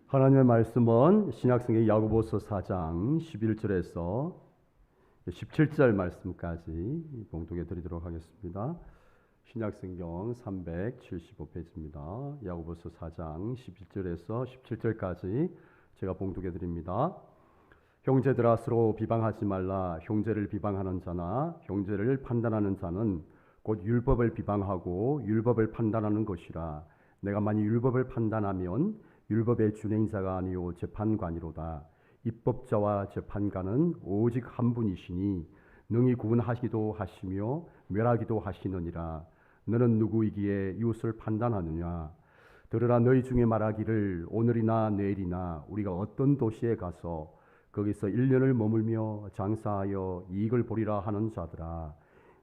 하나님의 말씀은 신약성경 야고보서 4장 11절에서 17절 말씀까지 봉독해 드리도록 하겠습니다. 신약성경 375페이지입니다. 야고보서 4장 11절에서 17절까지 제가 봉독해 드립니다. 형제들아 서로 비방하지 말라. 형제를 비방하는 자나 형제를 판단하는 자는 곧 율법을 비방하고 율법을 판단하는 것이라. 내가 만일 율법을 판단하면 율법의 준행자가 아니요 재판관이로다. 입법자와 재판관은 오직 한 분이시니 능히 구분하기도 하시며 멸하기도 하시느니라. 너는 누구이기에 이웃을 판단하느냐? 들으라. 너희 중에 말하기를 오늘이나 내일이나 우리가 어떤 도시에 가서 거기서 1년을 머물며 장사하여 이익을 보리라 하는 자들아,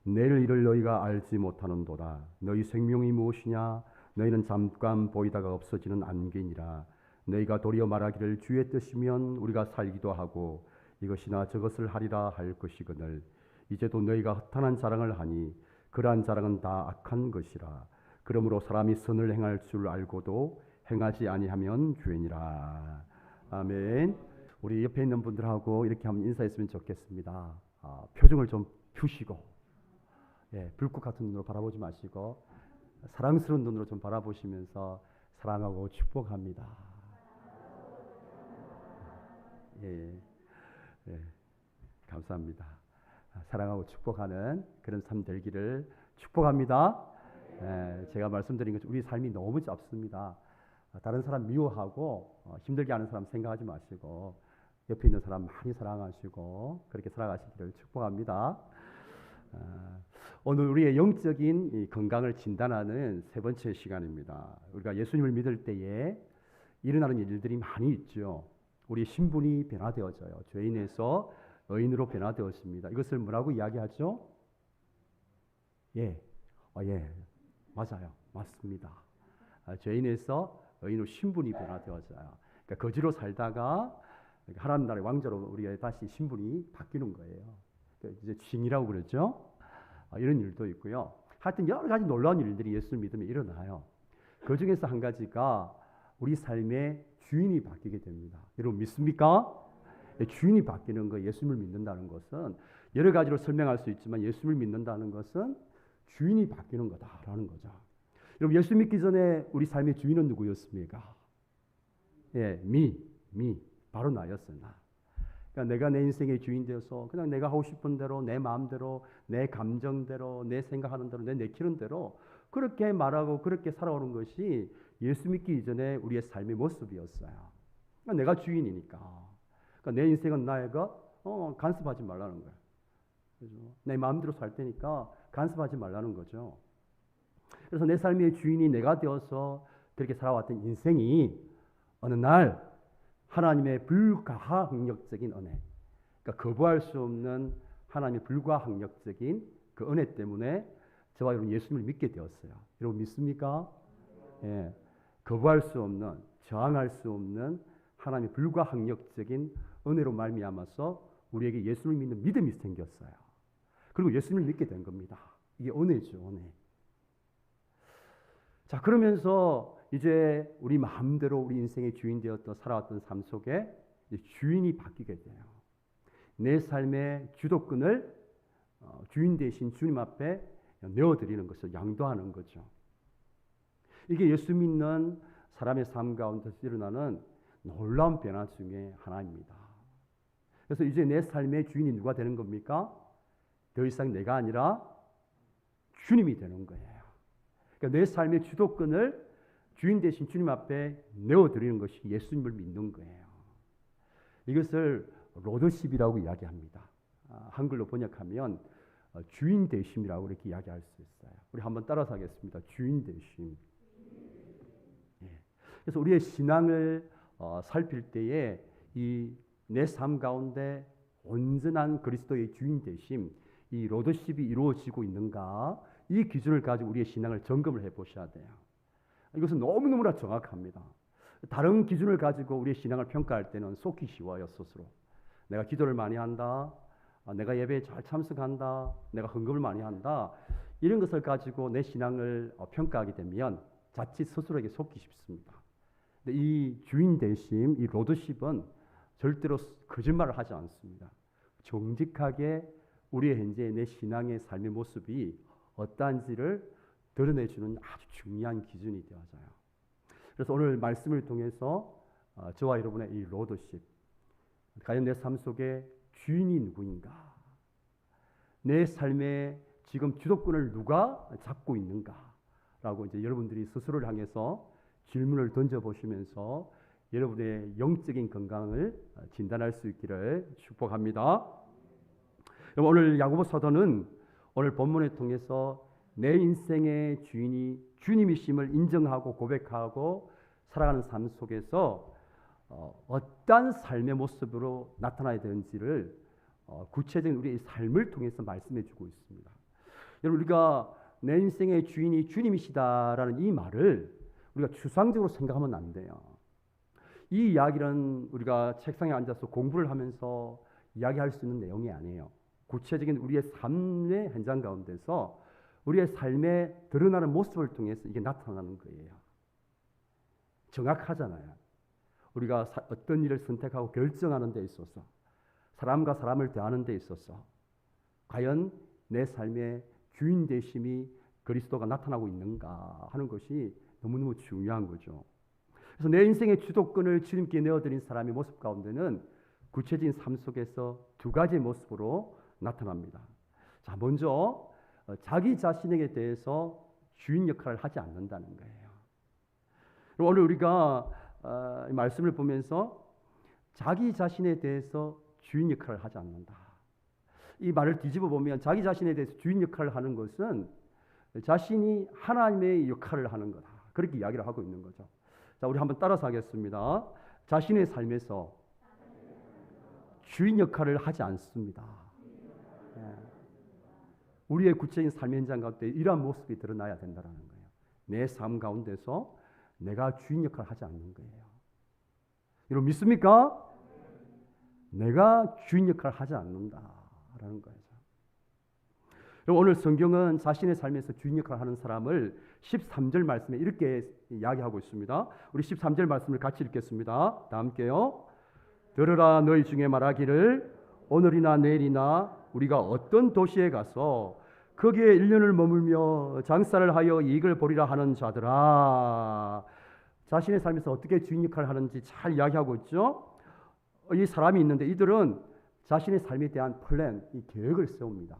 내일 일을 너희가 알지 못하는도다. 너희 생명이 무엇이냐? 너희는 잠깐 보이다가 없어지는 안개니라. 너희가 도리어 말하기를 주의 뜻이면 우리가 살기도 하고 이것이나 저것을 하리라 할 것이거늘 이제도 너희가 허탄한 자랑을 하니 그러한 자랑은 다 악한 것이라. 그러므로 사람이 선을 행할 줄 알고도 행하지 아니하면 죄니라. 아멘. 우리 옆에 있는 분들하고 이렇게 한번 인사했으면 좋겠습니다. 표정을 좀 펴시고, 불꽃 같은 눈으로 바라보지 마시고 사랑스러운 눈으로 좀 바라보시면서 사랑하고 축복합니다. 감사합니다. 사랑하고 축복하는 그런 삶 되기를 축복합니다. 제가 말씀드린 것처럼 우리 삶이 너무 짧습니다. 다른 사람 미워하고 힘들게 하는 사람 생각하지 마시고 옆에 있는 사람 많이 사랑하시고 그렇게 살아가시기를 축복합니다. 오늘 우리의 영적인 건강을 진단하는 세 번째 시간입니다. 우리가 예수님을 믿을 때에 일어나는 일들이 많이 있죠. 우리의 신분이 변화되어져요. 죄인에서 의인으로 변화되었습니다. 이것을 뭐라고 이야기하죠? 맞아요. 맞습니다. 죄인에서 의인으로 신분이 변화되어져요. 그러니까 거지로 살다가 하나님 나라의 왕자로 우리가 다시 신분이 바뀌는 거예요. 이제 징이라고 그러죠. 이런 일도 있고요. 하여튼 여러 가지 놀라운 일들이 예수를 믿으면 일어나요. 그 중에서 한 가지가 우리 삶의 주인이 바뀌게 됩니다. 여러분 믿습니까? 주인이 바뀌는 거, 예수님을 믿는다는 것은 여러 가지로 설명할 수 있지만 예수님을 믿는다는 것은 주인이 바뀌는 거다라는 거죠. 여러분 예수 믿기 전에 우리 삶의 주인은 누구였습니까? 바로 나였어요. 나. 그러니까 내가 내 인생의 주인 되어서 그냥 내가 하고 싶은 대로 내 마음대로 내 감정대로 내 생각하는 대로 내 내키는 대로 그렇게 말하고 그렇게 살아오는 것이 예수 믿기 이전에 우리의 삶의 모습이었어요. 그러니까 내가 주인이니까. 그러니까 내 인생은 나이가 간섭하지 말라는 거예요. 그죠? 내 마음대로 살 테니까 간섭하지 말라는 거죠. 그래서 내 삶의 주인이 내가 되어서 그렇게 살아왔던 인생이 어느 날 하나님의 불가항력적인 은혜, 그러니까 거부할 수 없는 하나님의 불가항력적인 그 은혜 때문에 저와 여러분 예수님을 믿게 되었어요. 여러분 믿습니까? 거부할 수 없는, 저항할 수 없는 하나님의 불가항력적인 은혜로 말미암아서 우리에게 예수님을 믿는 믿음이 생겼어요. 그리고 예수님을 믿게 된 겁니다. 이게 은혜죠, 은혜. 자, 그러면서 이제 우리 마음대로 우리 인생의 주인 되었던 살아왔던 삶 속에 이제 주인이 바뀌게 돼요. 내 삶의 주도권을 주인 대신 주님 앞에 내어드리는 것을 양도하는 거죠. 이게 예수 믿는 사람의 삶 가운데서 일어나는 놀라운 변화 중에 하나입니다. 그래서 이제 내 삶의 주인이 누가 되는 겁니까? 더 이상 내가 아니라 주님이 되는 거예요. 그러니까 내 삶의 주도권을 주인 대신 주님 앞에 내어드리는 것이 예수님을 믿는 거예요. 이것을 로더십이라고 이야기합니다. 한글로 번역하면 주인 되심이라고 이렇게 이야기할 수 있어요. 우리 한번 따라서 하겠습니다. 주인 되심. 그래서 우리의 신앙을 살필 때에 이 내 삶 가운데 온전한 그리스도의 주인 되심, 이 로더십이 이루어지고 있는가, 이 기준을 가지고 우리의 신앙을 점검을 해보셔야 돼요. 이것은 너무너무나 정확합니다. 다른 기준을 가지고 우리의 신앙을 평가할 때는 속기 쉬워요, 스스로. 내가 기도를 많이 한다, 내가 예배에 잘 참석한다, 내가 헌금을 많이 한다, 이런 것을 가지고 내 신앙을 평가하게 되면 자칫 스스로에게 속기 쉽습니다. 근데 이 주인 대심, 이 로드십은 절대로 거짓말을 하지 않습니다. 정직하게 우리의 현재 내 신앙의 삶의 모습이 어떠한지를 드러내주는 아주 중요한 기준이 되어져요. 그래서 오늘 말씀을 통해서 저와 여러분의 이 로드십, 과연 내 삶 속에 주인이 누구인가? 내 삶의 지금 주도권을 누가 잡고 있는가? 라고 이제 여러분들이 스스로를 향해서 질문을 던져보시면서 여러분의 영적인 건강을 진단할 수 있기를 축복합니다. 오늘 야고보 사도는 오늘 본문을 통해서 내 인생의 주인이 주님이심을 인정하고 고백하고 살아가는 삶 속에서 어떠한 삶의 모습으로 나타나야 되는지를 구체적인 우리의 삶을 통해서 말씀해 주고 있습니다. 여러분, 우리가 내 인생의 주인이 주님이시다라는 이 말을 우리가 추상적으로 생각하면 안 돼요. 이 이야기는 우리가 책상에 앉아서 공부를 하면서 이야기할 수 있는 내용이 아니에요. 구체적인 우리의 삶의 현장 가운데서 우리의 삶에 드러나는 모습을 통해서 이게 나타나는 거예요. 정확하잖아요. 우리가 어떤 일을 선택하고 결정하는 데 있어서, 사람과 사람을 대하는 데 있어서 과연 내 삶의 주인 되심이 그리스도가 나타나고 있는가 하는 것이 너무너무 중요한 거죠. 그래서 내 인생의 주도권을 주님께 내어드린 사람의 모습 가운데는 구체적인 삶 속에서 두 가지의 모습으로 나타납니다. 자, 먼저 자기 자신에게 대해서 주인 역할을 하지 않는다는 거예요. 오늘 우리가 말씀을 보면서 자기 자신에 대해서 주인 역할을 하지 않는다. 이 말을 뒤집어 보면 자기 자신에 대해서 주인 역할을 하는 것은 자신이 하나님의 역할을 하는 거다. 그렇게 이야기를 하고 있는 거죠. 자, 우리 한번 따라서 하겠습니다. 자신의 삶에서 주인 역할을 하지 않습니다. 우리의 구체적인 삶의 현장 가운데 이러한 모습이 드러나야 된다는 거예요. 내 삶 가운데서 내가 주인 역할을 하지 않는 거예요. 여러분 믿습니까? 내가 주인 역할을 하지 않는다라는 거예요. 오늘 성경은 자신의 삶에서 주인 역할을 하는 사람을 13절 말씀에 이렇게 이야기하고 있습니다. 우리 13절 말씀을 같이 읽겠습니다. 다 함께요. 들으라, 너희 중에 말하기를 오늘이나 내일이나 우리가 어떤 도시에 가서 거기에 1년을 머물며 장사를 하여 이익을 보리라 하는 자들아. 자신의 삶에서 어떻게 주인 역할을 하는지 잘 이야기하고 있죠. 이 사람이 있는데 이들은 자신의 삶에 대한 플랜, 이 계획을 세웁니다.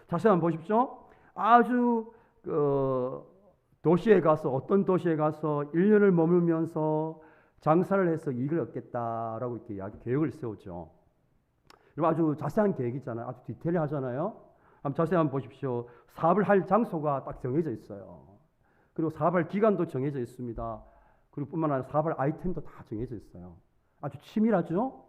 자세히 한번 보십시오. 아주 도시에 가서, 어떤 도시에 가서 1년을 머물면서 장사를 해서 이익을 얻겠다라고 이렇게 계획을 세우죠. 아주 자세한 계획이잖아요. 아주 디테일하잖아요. 한번 자세히 한번 보십시오. 사업을 할 장소가 딱 정해져 있어요. 그리고 사업할 기간도 정해져 있습니다. 그리고 뿐만 아니라 사업할 아이템도 다 정해져 있어요. 아주 치밀하죠?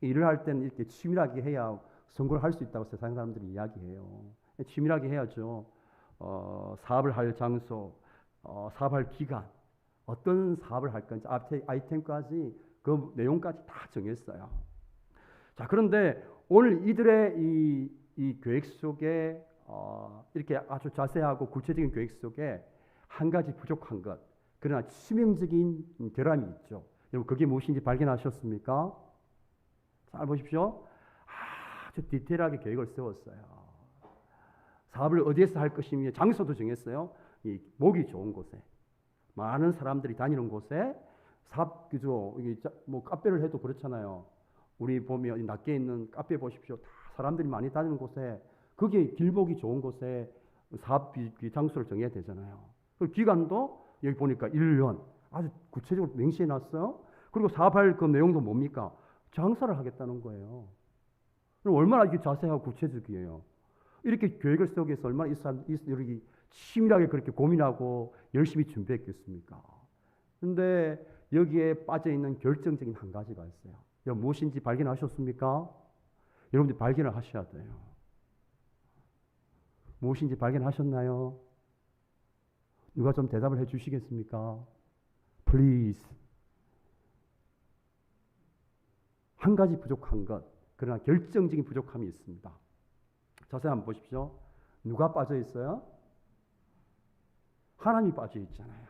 일을 할 때는 이렇게 치밀하게 해야 성공을 할 수 있다고 세상 사람들이 이야기해요. 치밀하게 해야죠. 사업을 할 장소, 사업할 기간, 어떤 사업을 할 건지, 아이템까지 그 내용까지 다 정했어요. 자, 그런데 오늘 이들의 이 계획 속에 이렇게 아주 자세하고 구체적인 계획 속에 한 가지 부족한 것, 그러나 치명적인 결함이 있죠. 여러분 그게 무엇인지 발견하셨습니까? 잘 보십시오. 아주 디테일하게 계획을 세웠어요. 사업을 어디에서 할 것이며 장소도 정했어요. 이 보기 좋은 곳에, 많은 사람들이 다니는 곳에 사업 그죠. 이게 뭐 카페를 해도 그렇잖아요. 우리 보면 낮게 있는 카페 보십시오. 다 사람들이 많이 다니는 곳에, 거기에 길보기 좋은 곳에 사업 장소를 정해야 되잖아요. 그리고 기간도 여기 보니까 1년 아주 구체적으로 명시해 놨어요. 그리고 사업할 그 내용도 뭡니까? 장사를 하겠다는 거예요. 그럼 얼마나 이게 자세하고 구체적이에요. 이렇게 계획을 세우기 위해서 얼마나 이렇게 치밀하게 그렇게 고민하고 열심히 준비했겠습니까? 그런데 여기에 빠져있는 결정적인 한 가지가 있어요. 여러분 무엇인지 발견하셨습니까? 여러분들이 발견을 하셔야 돼요. 무엇인지 발견하셨나요? 누가 좀 대답을 해 주시겠습니까? Please. 한 가지 부족한 것, 그러나 결정적인 부족함이 있습니다. 자세히 한번 보십시오. 누가 빠져 있어요? 하나님이 빠져 있잖아요.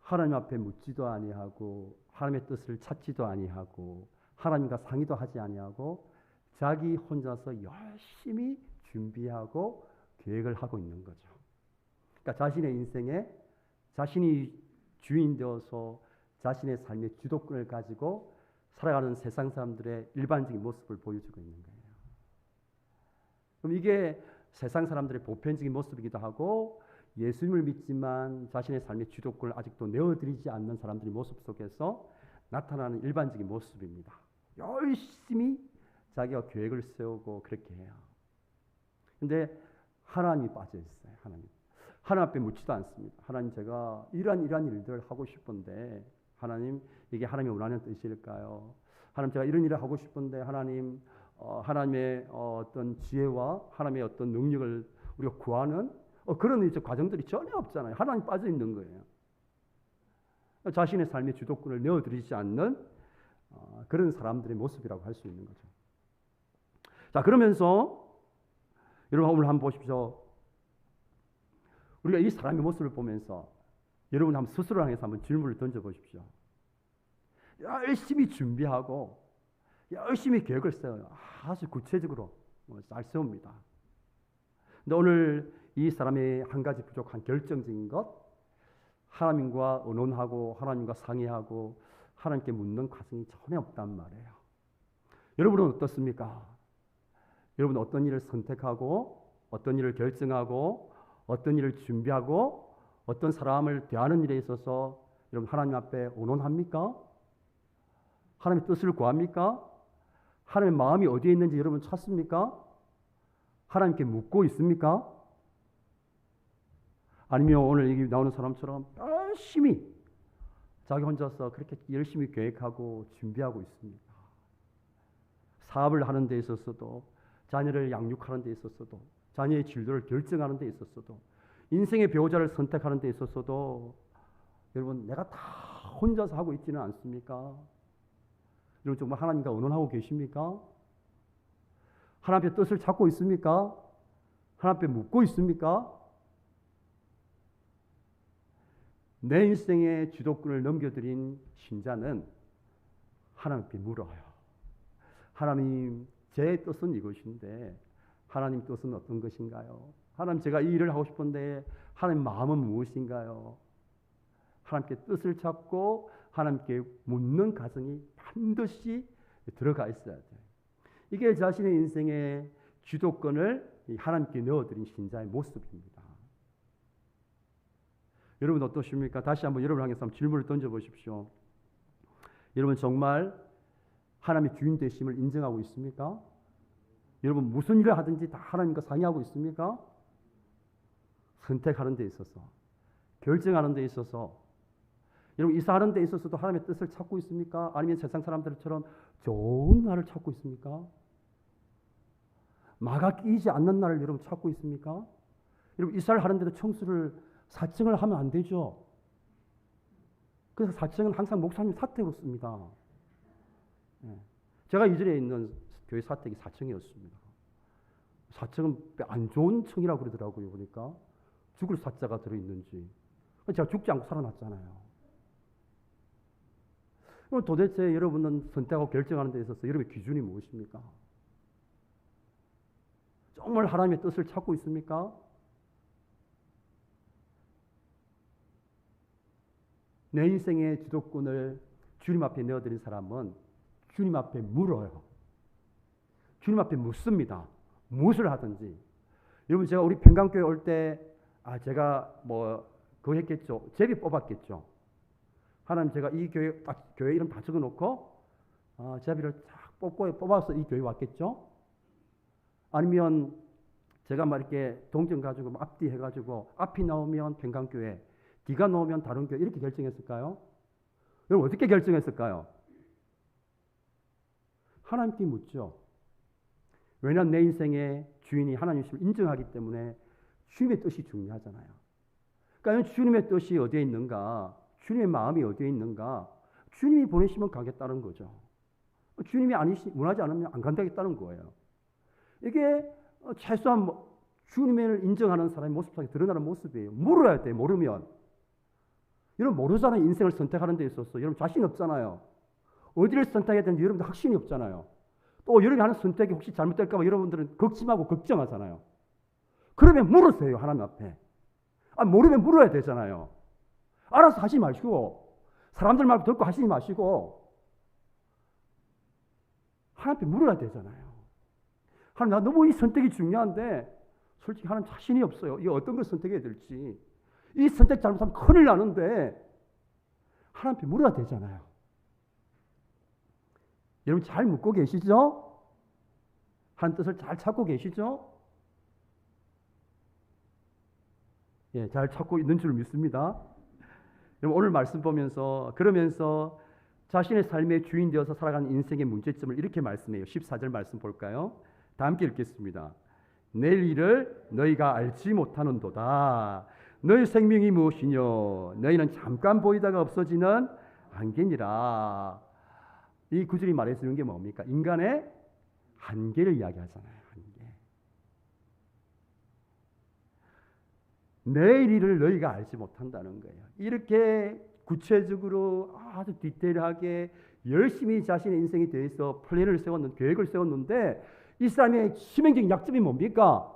하나님 앞에 묻지도 아니하고 하나님의 뜻을 찾지도 아니하고 하나님과 상의도 하지 아니하고 자기 혼자서 열심히 준비하고 계획을 하고 있는 거죠. 그러니까 자신의 인생에 자신이 주인 되어서 자신의 삶의 주도권을 가지고 살아가는 세상 사람들의 일반적인 모습을 보여주고 있는 거예요. 그럼 이게 세상 사람들의 보편적인 모습이기도 하고 예수님을 믿지만 자신의 삶의 주도권을 아직도 내어드리지 않는 사람들의 모습 속에서 나타나는 일반적인 모습입니다. 열심히 자기가 계획을 세우고 그렇게 해요. 근데 하나님이 빠져 있어요. 하나님 앞에 묻지도 않습니다. 하나님, 제가 이러한 일들을 하고 싶은데 하나님, 이게 하나님이 원하는 뜻일까요? 하나님, 제가 이런 일을 하고 싶은데 하나님, 하나님의 어떤 지혜와 하나님의 어떤 능력을 우리가 구하는 그런 이제 과정들이 전혀 없잖아요. 하나님 빠져 있는 거예요. 자신의 삶의 주도권을 내어드리지 않는 그런 사람들의 모습이라고 할 수 있는 거죠. 자, 그러면서 여러분 오늘 한번 보십시오. 우리가 이 사람의 모습을 보면서 여러분 한번 스스로 향해서 한번 질문을 던져보십시오. 열심히 준비하고 열심히 계획을 세워요. 아주 구체적으로 잘 세웁니다. 근데 오늘 이 사람의 한 가지 부족한 결정적인 것, 하나님과 의논하고 하나님과 상의하고 하나님께 묻는 과정이 전혀 없단 말이에요. 여러분은 어떻습니까? 여러분은 어떤 일을 선택하고 어떤 일을 결정하고 어떤 일을 준비하고 어떤 사람을 대하는 일에 있어서 여러분 하나님 앞에 의논합니까? 하나님의 뜻을 구합니까? 하나님의 마음이 어디에 있는지 여러분 찾습니까? 하나님께 묻고 있습니까? 아니면 오늘 여기 나오는 사람처럼 열심히 자기 혼자서 그렇게 열심히 계획하고 준비하고 있습니까? 사업을 하는 데 있어서도 자녀를 양육하는 데 있어서도 자녀의 진로를 결정하는 데 있어서도 인생의 배우자를 선택하는 데 있어서도 여러분 내가 다 혼자서 하고 있지는 않습니까? 여러분 정말 하나님과 의논하고 계십니까? 하나님의 뜻을 찾고 있습니까? 하나님 앞에 묻고 있습니까? 내 인생의 주도권을 넘겨드린 신자는 하나님께 물어요. 하나님, 제 뜻은 이것인데 하나님 뜻은 어떤 것인가요? 하나님, 제가 이 일을 하고 싶은데 하나님 마음은 무엇인가요? 하나님께 뜻을 찾고 하나님께 묻는 과정이 반드시 들어가 있어야 돼요. 이게 자신의 인생의 주도권을 하나님께 넣어드린 신자의 모습입니다. 여러분 어떠십니까? 다시 한번 여러분을 향해서 한번 질문을 던져보십시오. 여러분 정말 하나님의 주인 되심을 인정하고 있습니까? 여러분 무슨 일을 하든지 다 하나님과 상의하고 있습니까? 선택하는 데 있어서, 결정하는 데 있어서, 여러분 이사하는 데 있어서도 하나님의 뜻을 찾고 있습니까? 아니면 세상 사람들처럼 좋은 날을 찾고 있습니까? 마가 끼지 않는 날을 여러분 찾고 있습니까? 여러분 이사를 하는데도 청수를 4층을 하면 안 되죠. 그래서 4층은 항상 목사님 사택으로 씁니다. 제가 이전에 있는 교회 사택이 4층이었습니다. 4층은 안 좋은 층이라고 그러더라고요. 보니까 죽을 사자가 들어있는지. 제가 죽지 않고 살아났잖아요. 그럼 도대체 여러분은 선택하고 결정하는 데 있어서 여러분의 기준이 무엇입니까? 정말 하나님의 뜻을 찾고 있습니까? 내 인생의 주도권을 주님 앞에 내어드린 사람은 주님 앞에 물어요. 주님 앞에 묻습니다. 무엇을 하든지. 여러분 제가 우리 평강교회 올 때 제가 그거 했겠죠. 제비 뽑았겠죠. 하나님, 제가 이 교회 딱 교회 이름 다 적어놓고 제비를 딱 뽑아서 이 교회 왔겠죠. 아니면 제가 막 이렇게 동전 가지고 앞뒤 해가지고 앞이 나오면 평강교회, 뒤가 나오면 다른 교회 이렇게 결정했을까요? 여러분 어떻게 결정했을까요? 하나님께 묻죠. 왜냐하면 내 인생의 주인이 하나님이심을 인정하기 때문에 주님의 뜻이 중요하잖아요. 그러니까 주님의 뜻이 어디에 있는가, 주님의 마음이 어디에 있는가, 주님이 보내시면 가겠다는 거죠. 주님이 원하지 않으면 안 간다겠다는 거예요. 이게 최소한 주님을 인정하는 사람의 모습 속에 드러나는 모습이에요. 물어야 돼. 모르면 여러분 모르잖아요. 인생을 선택하는 데 있어서. 여러분 자신 없잖아요. 어디를 선택해야 되는지 여러분들 확신이 없잖아요. 또 여러분이 하는 선택이 혹시 잘못될까 봐 여러분들은 걱정하고 걱정하잖아요. 그러면 물으세요. 하나님 앞에. 모르면 물어야 되잖아요. 알아서 하지 마시고 사람들 말 듣고 하시지 마시고 하나님 앞에 물어야 되잖아요. 하나님, 나 너무 이 선택이 중요한데 솔직히 하나님 자신이 없어요. 이거 어떤 걸 선택해야 될지. 이 선택 잘못하면 큰일 나는데 하나님 앞에 물어야 되잖아요. 여러분 잘 묻고 계시죠? 하나님 뜻을 잘 찾고 계시죠? 예, 잘 찾고 있는 줄 믿습니다. 여러분 오늘 말씀 보면서 그러면서 자신의 삶의 주인 되어서 살아가는 인생의 문제점을 이렇게 말씀해요. 14절 말씀 볼까요? 다 함께 읽겠습니다. 내일 일을 너희가 알지 못하는도다. 너희 생명이 무엇이뇨? 너희는 잠깐 보이다가 없어지는 한계니라. 이 구절이 말해주는 게 뭡니까? 인간의 한계를 이야기하잖아요. 한계. 내일 일을 너희가 알지 못한다는 거예요. 이렇게 구체적으로 아주 디테일하게 열심히 자신의 인생에 대해서 플랜을 세웠는데, 계획을 세웠는데 이 사람의 치명적인 약점이 뭡니까?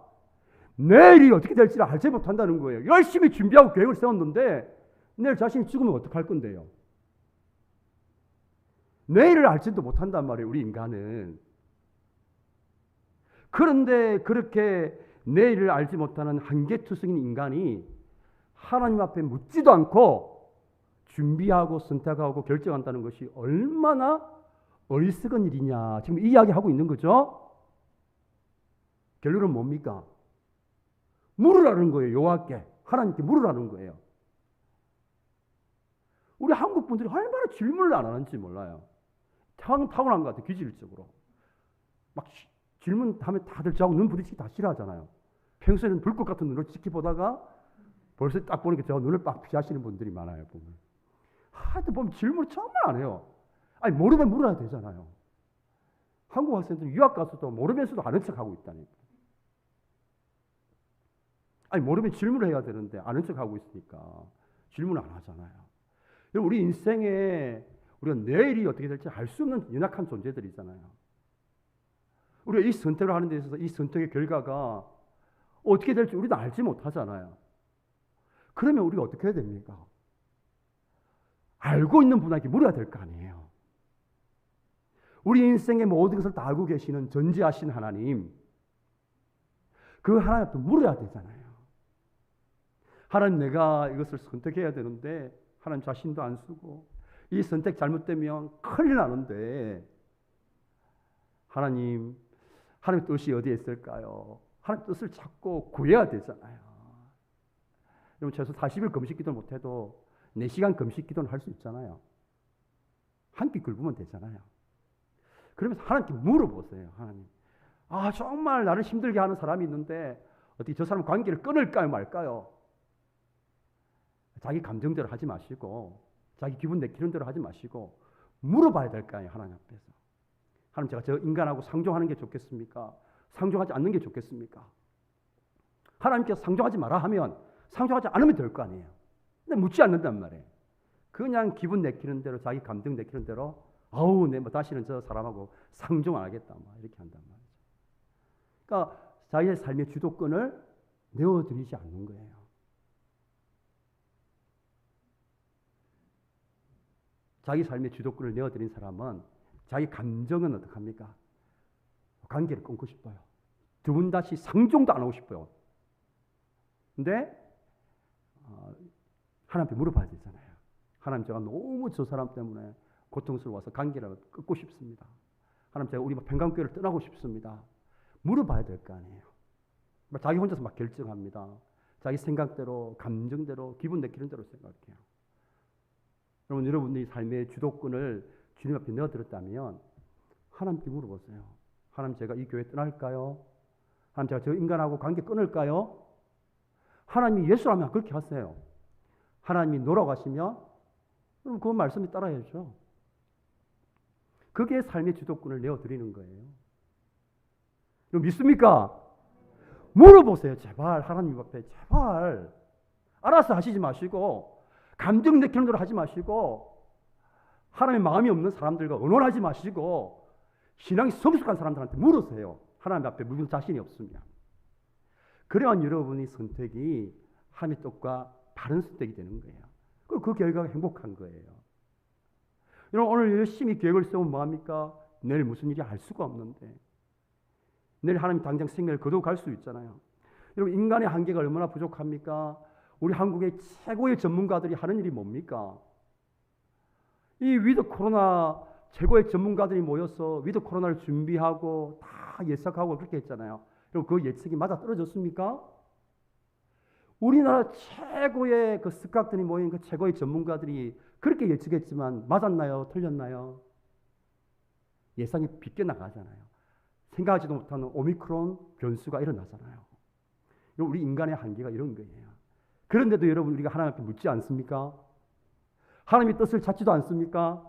내일이 어떻게 될지를 알지 못한다는 거예요. 열심히 준비하고 계획을 세웠는데 내일 자신이 죽으면 어떡할 건데요? 내일을 알지도 못한단 말이에요. 우리 인간은. 그런데 그렇게 내일을 알지 못하는 한계투성인 인간이 하나님 앞에 묻지도 않고 준비하고 선택하고 결정한다는 것이 얼마나 어리석은 일이냐. 지금 이야기하고 있는 거죠. 결론은 뭡니까? 물으라는 거예요. 여호와께. 하나님께 물으라는 거예요. 우리 한국 분들이 얼마나 질문을 안 하는지 몰라요. 타고난 것 같아요. 기질적으로. 막 질문하면 다들 저하고 눈 부딪히기 다 싫어하잖아요. 평소에는 불꽃 같은 눈으로 지켜보다가 벌써 딱 보니까 저 눈을 빡 피하시는 분들이 많아요. 보면. 하여튼 보면 질문을 정말 안 해요. 아니 모르면 물어야 되잖아요. 한국 학생들은 유학 가서도 모르면서도 아는 척하고 있다니까. 아니 모르면 질문을 해야 되는데 아는 척하고 있으니까 질문을 안 하잖아요. 우리 인생에 우리가 내일이 어떻게 될지 알 수 없는 연약한 존재들이잖아요. 우리가 이 선택을 하는 데 있어서 이 선택의 결과가 어떻게 될지 우리도 알지 못하잖아요. 그러면 우리가 어떻게 해야 됩니까? 알고 있는 분에게 물어야 될 거 아니에요. 우리 인생의 모든 것을 다 알고 계시는 전지하신 하나님, 그 하나님 앞에 물어야 되잖아요. 하나님, 내가 이것을 선택해야 되는데 하나님 자신도 안 쓰고 이 선택 잘못되면 큰일 나는데 하나님 뜻이 어디에 있을까요? 하나님 뜻을 찾고 구해야 되잖아요. 여러분 최소 40일 금식 기도 못해도 4시간 금식 기도는 할 수 있잖아요. 한 끼 굶으면 되잖아요. 그러면서 하나님께 물어보세요. 하나님, 정말 나를 힘들게 하는 사람이 있는데 어떻게 저 사람 관계를 끊을까요 말까요? 자기 감정대로 하지 마시고 자기 기분 내키는 대로 하지 마시고 물어봐야 될 거 아니에요. 하나님 앞에서. 하나님, 제가 저 인간하고 상종하는 게 좋겠습니까? 상종하지 않는 게 좋겠습니까? 하나님께서 상종하지 마라 하면 상종하지 않으면 될 거 아니에요. 근데 묻지 않는단 말이에요. 그냥 기분 내키는 대로 자기 감정 내키는 대로 내 다시는 저 사람하고 상종 안 하겠다 이렇게 한단 말이죠. 그러니까 자기의 삶의 주도권을 내어드리지 않는 거예요. 자기 삶의 주도권을 내어드린 사람은 자기 감정은 어떡합니까? 관계를 끊고 싶어요. 두 분 다시 상종도 안 하고 싶어요. 근데 하나님께 물어봐야 되잖아요. 하나님, 제가 너무 저 사람 때문에 고통스러워서 관계를 끊고 싶습니다. 하나님, 제가 우리 평강교회를 떠나고 싶습니다. 물어봐야 될 거 아니에요. 자기 혼자서 막 결정합니다. 자기 생각대로, 감정대로, 기분 내키는 대로 생각해요. 여러분들이 삶의 주도권을 주님 앞에 내어드렸다면 하나님께 물어보세요. 하나님, 제가 이 교회 떠날까요? 하나님, 제가 저 인간하고 관계 끊을까요? 하나님이 예수라면 그렇게 하세요. 하나님이 노라가시면 그럼 그 말씀에 따라야죠. 그게 삶의 주도권을 내어드리는 거예요. 여러분 믿습니까? 물어보세요. 제발 하나님 앞에 제발. 알아서 하시지 마시고 감정 내키는 대로 하지 마시고 하나님의 마음이 없는 사람들과 의논하지 마시고 신앙이 성숙한 사람들한테 물으세요. 하나님 앞에 묻을 자신이 없으면. 그래야 여러분이 선택이 하나님의 뜻과 바른 선택이 되는 거예요. 그리고 그 결과가 행복한 거예요. 여러분 오늘 열심히 계획을 세우면 뭐합니까? 내일 무슨 일이 알 수가 없는데 내일 하나님 당장 생명을 거두고 갈 수 있잖아요. 여러분 인간의 한계가 얼마나 부족합니까? 우리 한국의 최고의 전문가들이 하는 일이 뭡니까? 이 위드 코로나 최고의 전문가들이 모여서 위드 코로나를 준비하고 다 예측하고 그렇게 했잖아요. 그리고 그 예측이 맞아 떨어졌습니까? 우리나라 최고의 그 스카들이 모인 그 최고의 전문가들이 그렇게 예측했지만 맞았나요? 틀렸나요? 예상이 비껴나가잖아요. 생각하지도 못하는 오미크론 변수가 일어나잖아요. 우리 인간의 한계가 이런 거예요. 그런데도 여러분 우리가 하나님 앞에 묻지 않습니까? 하나님의 뜻을 찾지도 않습니까?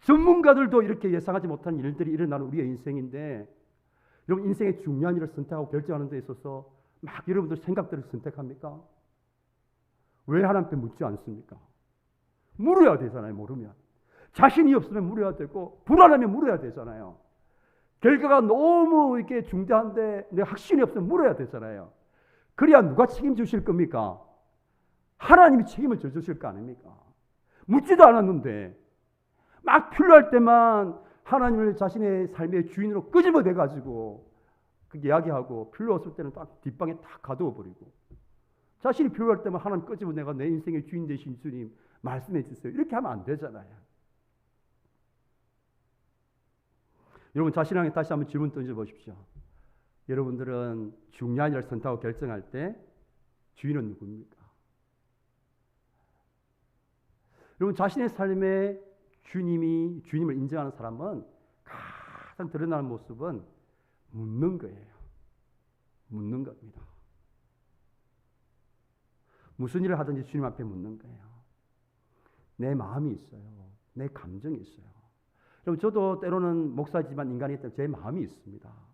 전문가들도 이렇게 예상하지 못한 일들이 일어나는 우리의 인생인데 여러분 인생의 중요한 일을 선택하고 결정하는 데 있어서 막 여러분들 생각들을 선택합니까? 왜 하나님 앞에 묻지 않습니까? 물어야 되잖아요. 모르면. 자신이 없으면 물어야 되고 불안하면 물어야 되잖아요. 결과가 너무 이렇게 중대한데 내 확신이 없으면 물어야 되잖아요. 그래야 누가 책임지실 겁니까? 하나님이 책임을 져주실 거 아닙니까? 묻지도 않았는데 막 필요할 때만 하나님을 자신의 삶의 주인으로 끄집어내가지고 그 이야기하고 필요 없을 때는 딱 뒷방에 딱 가두어 버리고 자신이 필요할 때만 하나님 끄집어내가 내 인생의 주인 되신 주님 말씀해 주세요. 이렇게 하면 안 되잖아요. 여러분 자신에게 다시 한번 질문 던져보십시오. 여러분들은 중요한 일을 선택하고 결정할 때 주인은 누굽니까? 여러분 자신의 삶에 주님을 인정하는 사람은 가장 드러나는 모습은 묻는 거예요. 묻는 겁니다. 무슨 일을 하든지 주님 앞에 묻는 거예요. 내 마음이 있어요. 내 감정이 있어요. 여러분 저도 때로는 목사지만 인간이기 때문에 제 마음이 있습니다.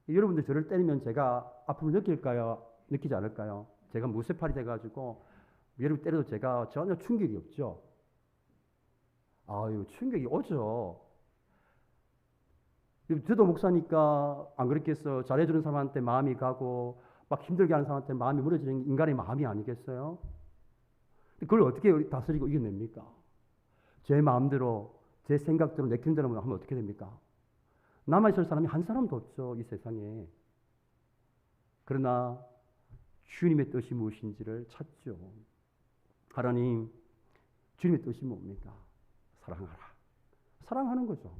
여러분들 저를 때리면 제가 아픔을 느낄까요? 느끼지 않을까요? 제가 무쇠팔이 돼가지고 여러분 때려도 제가 전혀 충격이 없죠. 아유 충격이 오죠. 저도 목사니까 안 그렇겠어요. 잘해주는 사람한테 마음이 가고 막 힘들게 하는 사람한테 마음이 무너지는 인간의 마음이 아니겠어요? 그걸 어떻게 다스리고 이겨냅니까? 제 마음대로 제 생각대로 내키는 대로 하면 어떻게 됩니까? 남아있을 사람이 한 사람도 없죠. 이 세상에. 그러나 주님의 뜻이 무엇인지를 찾죠. 하나님 주님의 뜻이 뭡니까? 사랑하라. 사랑하는 거죠.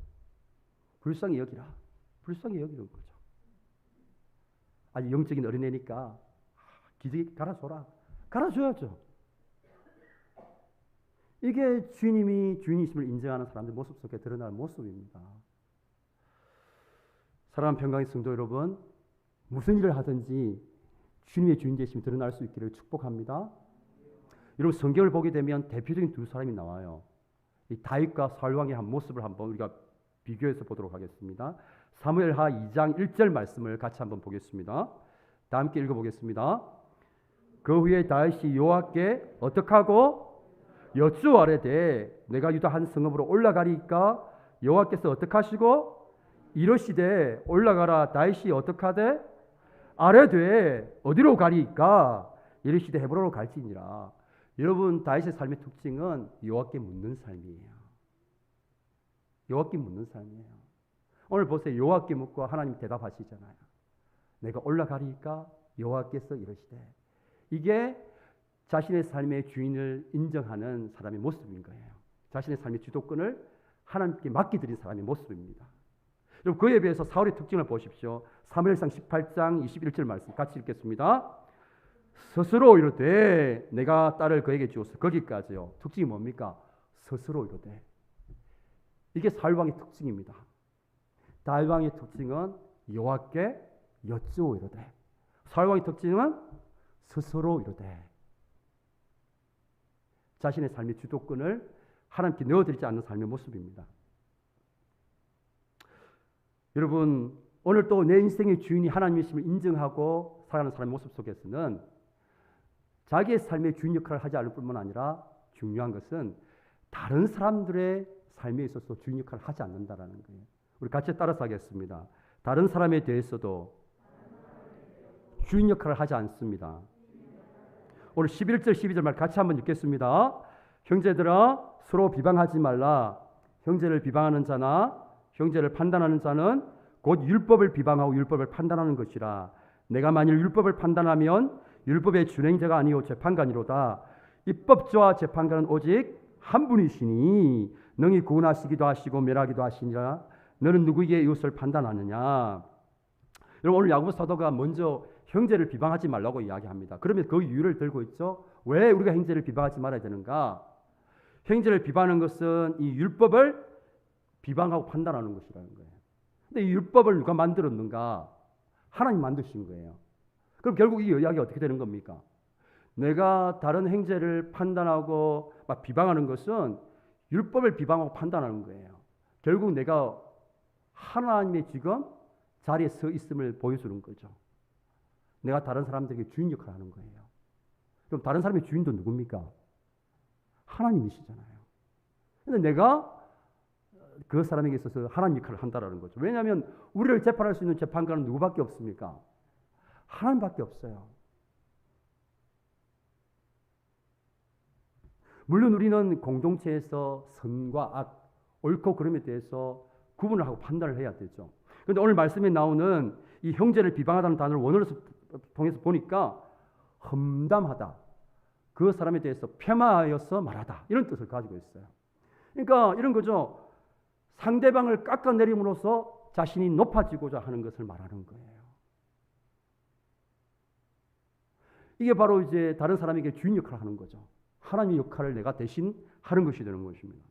불쌍히 여기라. 불쌍히 여기는 거죠. 아직 영적인 어린애니까 기저귀 갈아줘라. 갈아줘야죠. 이게 주님이 주인이심을 인정하는 사람들 모습 속에 드러나는 모습입니다. 사랑하는 평강의 성도 여러분, 무슨 일을 하든지 주님의 주인 되심이 드러날 수 있기를 축복합니다. 여러분 성경을 보게 되면 대표적인 두 사람이 나와요. 이 다윗과 사울왕의 한 모습을 한번 우리가 비교해서 보도록 하겠습니다. 사무엘하 2장 1절 말씀을 같이 한번 보겠습니다. 다 함께 읽어보겠습니다. 그 후에 다윗이 여호와께 어떻게 하고 여쭈아래되 내가 유다 한 성읍으로 올라가리까 여호와께서 어떻게 하시고 이러시되 올라가라. 다윗이 어떻게 하되 아래되 어디로 가리까 이러시되 헤브론으로 갈지니라. 여러분 다윗의 삶의 특징은 여호와께 묻는 삶이에요. 여호와께 묻는 삶이에요. 오늘 보세요. 여호와께 묻고 하나님 대답하시잖아요. 내가 올라가리까 여호와께서 이러시되. 이게 자신의 삶의 주인을 인정하는 사람의 모습인 거예요. 자신의 삶의 주도권을 하나님께 맡겨드린 사람의 모습입니다. 여러분 그에 비해서 사울의 특징을 보십시오. 사무엘상 18장 21절 말씀 같이 읽겠습니다. 스스로 이르되 내가 딸을 그에게 주었어. 거기까지요. 특징이 뭡니까? 스스로 이르되. 이게 사울왕의 특징입니다. 다윗왕의 특징은 여호와께 여쭈어 이르되. 사울왕의 특징은 스스로 이르되. 자신의 삶의 주도권을 하나님께 넣어드리지 않는 삶의 모습입니다. 여러분 오늘 또 내 인생의 주인이 하나님이심을 인정하고 살아가는 사람의 모습 속에서는 자기의 삶의 주인 역할을 하지 않을 뿐만 아니라 중요한 것은 다른 사람들의 삶에 있어서 주인 역할을 하지 않는다라는 거예요. 우리 같이 따라서 하겠습니다. 다른 사람에 대해서도 주인 역할을 하지 않습니다. 오늘 11절 12절 말 같이 한번 읽겠습니다. 형제들아 서로 비방하지 말라. 형제를 비방하는 자나 형제를 판단하는 자는 곧 율법을 비방하고 율법을 판단하는 것이라. 내가 만일 율법을 판단하면 율법의 준행자가 아니요 재판관이로다. 입법자와 재판관은 오직 한 분이시니 능히 구원하시기도 하시고 멸하기도 하시니라. 너는 누구에게 이웃을 판단하느냐. 여러분 오늘 야고보 사도가 먼저 형제를 비방하지 말라고 이야기합니다. 그러면 그 이유를 들고 있죠. 왜 우리가 형제를 비방하지 말아야 되는가? 형제를 비방하는 것은 이 율법을 비방하고 판단하는 것이라는 거예요. 근데 이 율법을 누가 만들었는가? 하나님 만드신 거예요. 그럼 결국 이 이야기가 어떻게 되는 겁니까? 내가 다른 형제를 판단하고 막 비방하는 것은 율법을 비방하고 판단하는 거예요. 결국 내가 하나님의 지금 자리에 서 있음을 보여주는 거죠. 내가 다른 사람들에게 주인 역할을 하는 거예요. 그럼 다른 사람의 주인도 누굽니까? 하나님이시잖아요. 근데 내가 그 사람에게 있어서 하나님 역할을 한다라는 거죠. 왜냐하면 우리를 재판할 수 있는 재판관은 누구밖에 없습니까? 하나님밖에 없어요. 물론 우리는 공동체에서 선과 악, 옳고 그름에 대해서 구분을 하고 판단을 해야 되죠. 그런데 오늘 말씀에 나오는 이 형제를 비방하다는 단어를 원어로 통해서 보니까 험담하다, 그 사람에 대해서 폄하하여서 말하다, 이런 뜻을 가지고 있어요. 그러니까 이런 거죠. 상대방을 깎아내림으로써 자신이 높아지고자 하는 것을 말하는 거예요. 이게 바로 이제 다른 사람에게 주인 역할을 하는 거죠. 하나님의 역할을 내가 대신 하는 것이 되는 것입니다.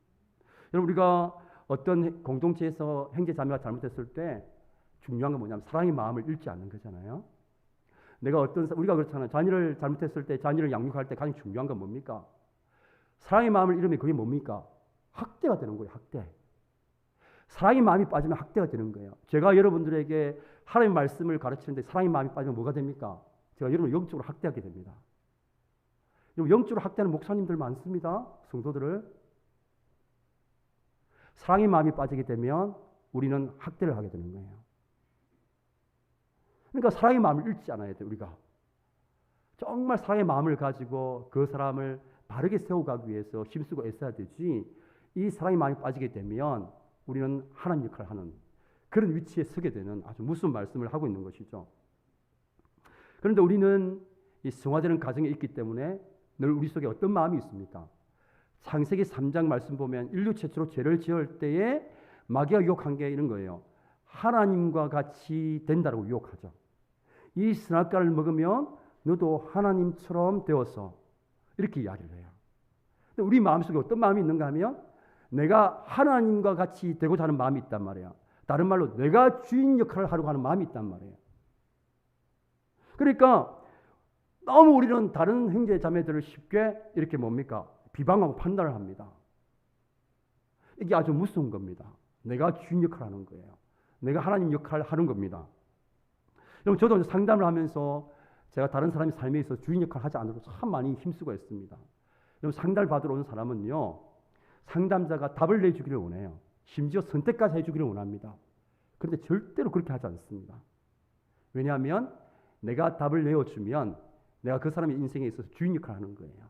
여러분 우리가 어떤 공동체에서 형제 자매가 잘못했을 때 중요한 건 뭐냐면 사랑의 마음을 잃지 않는 거잖아요. 우리가 그렇잖아요. 자녀를 잘못했을 때 자녀를 양육할 때 가장 중요한 건 뭡니까? 사랑의 마음을 잃으면 그게 뭡니까? 학대가 되는 거예요. 학대. 사랑의 마음이 빠지면 학대가 되는 거예요. 제가 여러분들에게 하나님의 말씀을 가르치는데 사랑의 마음이 빠지면 뭐가 됩니까? 제가 여러분을 영적으로 학대하게 됩니다. 영적으로 학대하는 목사님들 많습니다. 성도들을. 사랑의 마음이 빠지게 되면 우리는 학대를 하게 되는 거예요. 그러니까 사랑의 마음을 잃지 않아야 돼요. 우리가 정말 사랑의 마음을 가지고 그 사람을 바르게 세워가기 위해서 힘쓰고 애써야 되지, 이 사랑의 마음이 빠지게 되면 우리는 하나님 역할을 하는 그런 위치에 서게 되는 아주 무서운 말씀을 하고 있는 것이죠. 그런데 우리는 이 성화되는 가정에 있기 때문에 늘 우리 속에 어떤 마음이 있습니까? 창세기 3장 말씀 보면 인류 최초로 죄를 지을 때에 마귀가 유혹한 게 이런 거예요. 하나님과 같이 된다고 유혹하죠. 이 선악과를 먹으면 너도 하나님처럼 되어서, 이렇게 이야기를 해요. 근데 우리 마음속에 어떤 마음이 있는가 하면 내가 하나님과 같이 되고자 하는 마음이 있단 말이에요. 다른 말로 내가 주인 역할을 하려고 하는 마음이 있단 말이에요. 그러니까 너무 우리는 다른 형제 자매들을 쉽게 이렇게 뭡니까? 비방하고 판단을 합니다. 이게 아주 무서운 겁니다. 내가 주인 역할을 하는 거예요. 내가 하나님 역할을 하는 겁니다. 여러분 저도 상담을 하면서 제가 다른 사람의 삶에 있어서 주인 역할을 하지 않으려고 참 많이 힘쓰고 있습니다. 여러분 상담을 받으러 오는 사람은요, 상담자가 답을 내주기를 원해요. 심지어 선택까지 해주기를 원합니다. 그런데 절대로 그렇게 하지 않습니다. 왜냐하면 내가 답을 내어주면 내가 그 사람의 인생에 있어서 주인 역할을 하는 거예요.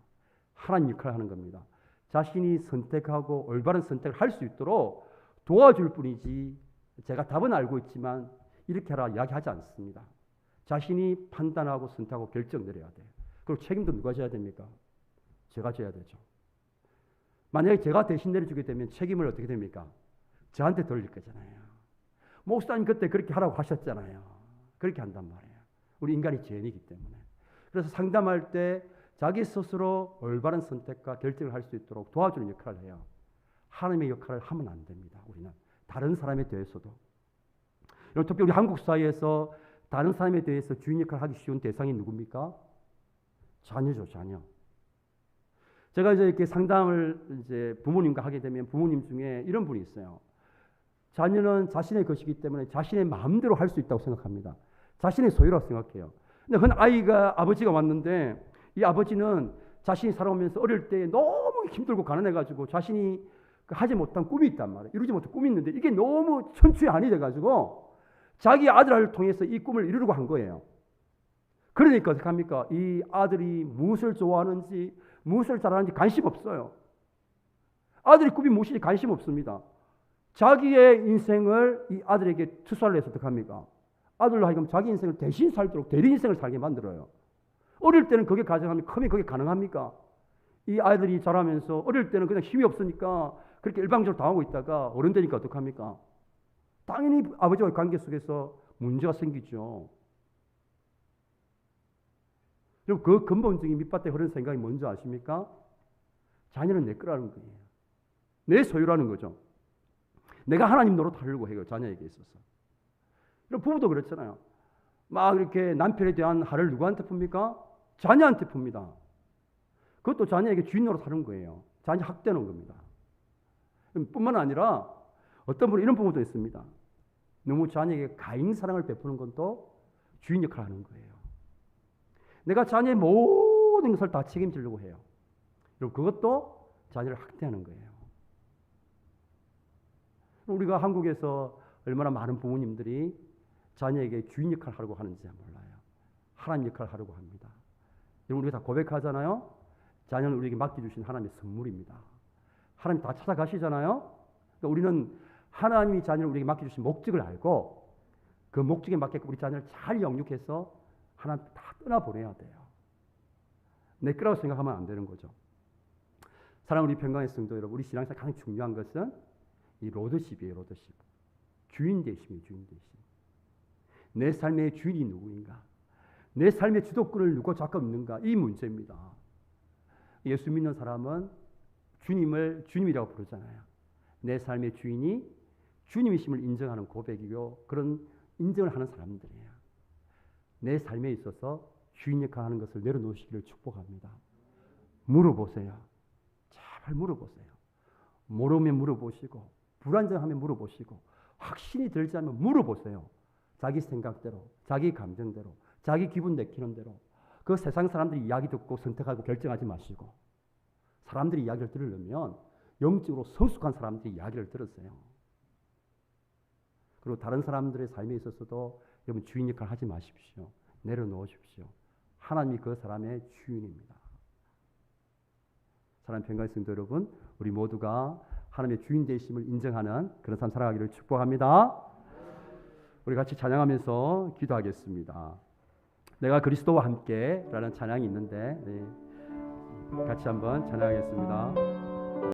하나님 역할을 하는 겁니다. 자신이 선택하고 올바른 선택을 할 수 있도록 도와줄 뿐이지, 제가 답은 알고 있지만 이렇게 하라 이야기하지 않습니다. 자신이 판단하고 선택하고 결정 내려야 돼요. 그리고 책임도 누가 져야 됩니까? 제가 져야 되죠. 만약에 제가 대신 내려주게 되면 책임을 어떻게 됩니까? 저한테 돌릴 거잖아요. 목사님 그때 그렇게 하라고 하셨잖아요. 그렇게 한단 말이에요. 우리 인간이 죄인이기 때문에. 그래서 상담할 때 자기 스스로 올바른 선택과 결정을 할 수 있도록 도와주는 역할을 해요. 하나님의 역할을 하면 안 됩니다. 우리는 다른 사람에 대해서도. 특히 우리 한국 사회에서 다른 사람에 대해서 주인 역할을 하기 쉬운 대상이 누굽니까? 자녀죠, 자녀. 제가 이제 이렇게 상담을 이제 부모님과 하게 되면 부모님 중에 이런 분이 있어요. 자녀는 자신의 것이기 때문에 자신의 마음대로 할 수 있다고 생각합니다. 자신의 소유라고 생각해요. 근데 그 아이가 아버지가 왔는데 이 아버지는 자신이 살아오면서 어릴 때 너무 힘들고 가난해가지고 자신이 하지 못한 꿈이 있단 말이에요. 이루지 못한 꿈이 있는데 이게 너무 천추의 한이 돼가지고 자기 아들을 통해서 이 꿈을 이루려고 한 거예요. 그러니까 어떻게 합니까? 이 아들이 무엇을 좋아하는지 무엇을 잘하는지 관심 없어요. 아들이 꿈이 무엇인지 관심 없습니다. 자기의 인생을 이 아들에게 투사를 해서 어떻게 합니까? 아들로 하여금 자기 인생을 대신 살도록 대리 인생을 살게 만들어요. 어릴 때는 그게 가능합니까? 크면 그게 가능합니까? 이 아이들이 자라면서 어릴 때는 그냥 힘이 없으니까 그렇게 일방적으로 당하고 있다가 어른 되니까 어떡합니까? 당연히 아버지와의 관계 속에서 문제가 생기죠. 그럼 그 근본적인 밑바닥에 흐르는 생각이 뭔지 아십니까? 자녀는 내 거라는 거예요. 내 소유라는 거죠. 내가 하나님 노릇하려고 해요. 자녀에게 있어서. 그럼 부부도 그렇잖아요. 막 이렇게 남편에 대한 화를 누구한테 풉니까? 자녀한테 풉니다. 그것도 자녀에게 주인 노릇하는 거예요. 자녀 학대하는 겁니다. 뿐만 아니라 어떤 분은 이런 부분도 있습니다. 너무 자녀에게 가인 사랑을 베푸는 건 또 주인 역할을 하는 거예요. 내가 자녀의 모든 것을 다 책임지려고 해요. 그리고 그것도 자녀를 학대하는 거예요. 우리가 한국에서 얼마나 많은 부모님들이 자녀에게 주인 역할을 하려고 하는지 몰라요. 하나님 역할을 하려고 합니다. 여러분 우리가 다 고백하잖아요. 자녀는 우리에게 맡겨주신 하나님의 선물입니다. 하나님 다 찾아가시잖아요. 그러니까 우리는 하나님이 자녀를 우리에게 맡겨주신 목적을 알고 그 목적에 맞게끔 우리 자녀를 잘 영육해서 하나님 다 떠나보내야 돼요. 내 거라고 생각하면 안 되는 거죠. 사랑하는 우리 평강의 성도 여러분, 우리 신앙에서 가장 중요한 것은 이 로드십이에요. 로드십. 주인 되심이에요. 주인 되심. 내 삶의 주인이 누구인가? 내 삶의 주도권을 누가 잡고 있는가? 이 문제입니다. 예수 믿는 사람은 주님을 주님이라고 부르잖아요. 내 삶의 주인이 주님이심을 인정하는 고백이고 그런 인정을 하는 사람들이에요. 내 삶에 있어서 주인 역할을 하는 것을 내려놓으시기를 축복합니다. 물어보세요. 제발 물어보세요. 모르면 물어보시고 불안정하면 물어보시고 확신이 들지 않으면 물어보세요. 자기 생각대로, 자기 감정대로, 자기 기분 내키는 대로 그 세상 사람들이 이야기 듣고 선택하고 결정하지 마시고 사람들이 이야기를 들으려면 영적으로 성숙한 사람들이 이야기를 들으세요. 그리고 다른 사람들의 삶에 있어서도 여러분 주인 역할을 하지 마십시오. 내려놓으십시오. 하나님이 그 사람의 주인입니다. 사랑하는 평강의 성도 여러분, 우리 모두가 하나님의 주인 되심을 인정하는 그런 삶 살아가기를 축복합니다. 우리 같이 찬양하면서 기도하겠습니다. 내가 그리스도와 함께 라는 찬양이 있는데 같이 한번 찬양하겠습니다.